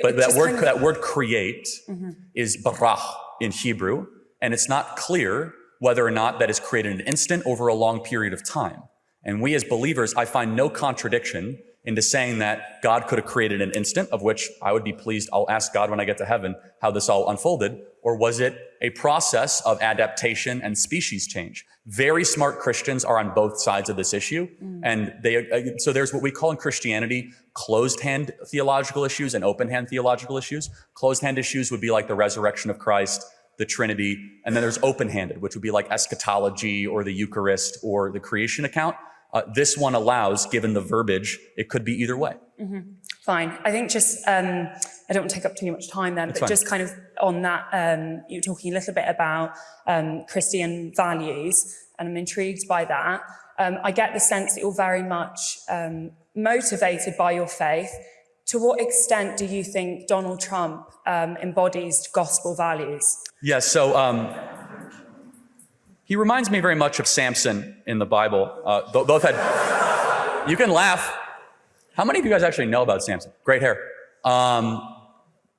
But that word create is barah in Hebrew, and it's not clear whether or not that is created in an instant over a long period of time. And we as believers, I find no contradiction into saying that God could have created an instant, of which I would be pleased. I'll ask God when I get to heaven how this all unfolded. Or was it a process of adaptation and species change? Very smart Christians are on both sides of this issue. And so there's what we call in Christianity closed hand theological issues and open hand theological issues. Closed hand issues would be like the resurrection of Christ, the Trinity. And then there's open handed, which would be like eschatology or the Eucharist or the creation account. This one allows, given the verbiage, it could be either way. Fine. I think just, I don't want to take up too much time then, but just kind of on that, you were talking a little bit about Christian values, and I'm intrigued by that. I get the sense that you're very much motivated by your faith. To what extent do you think Donald Trump embodies gospel values? Yeah, so he reminds me very much of Samson in the Bible. Both had, you can laugh. How many of you guys actually know about Samson? Great hair.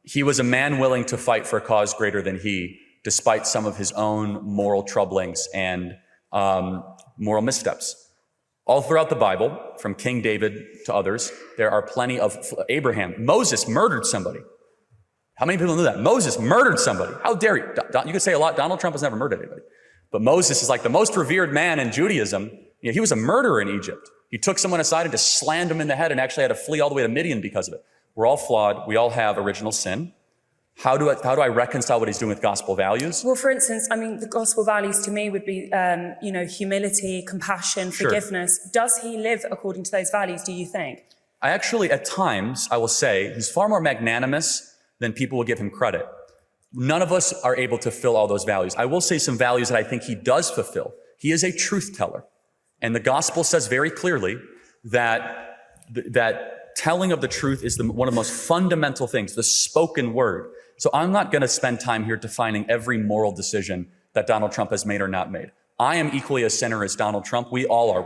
He was a man willing to fight for a cause greater than he, despite some of his own moral troublings and moral missteps. All throughout the Bible, from King David to others, there are plenty of Abraham. Moses murdered somebody. How many people knew that? Moses murdered somebody. How dare you? You could say a lot. Donald Trump has never murdered anybody. But Moses is like the most revered man in Judaism. You know, he was a murderer in Egypt. He took someone aside and just slammed him in the head and actually had to flee all the way to Midian because of it. We're all flawed. We all have original sin. How do I reconcile what he's doing with gospel values? Well, for instance, I mean, the gospel values to me would be, humility, compassion, forgiveness. Sure. Does he live according to those values, do you think? I actually, at times, I will say, he's far more magnanimous than people will give him credit. None of us are able to fill all those values. I will say some values that I think he does fulfill. He is a truth teller. And the gospel says very clearly that telling of the truth is one of the most fundamental things, the spoken word. So I'm not going to spend time here defining every moral decision that Donald Trump has made or not made. I am equally a sinner as Donald Trump. We all are.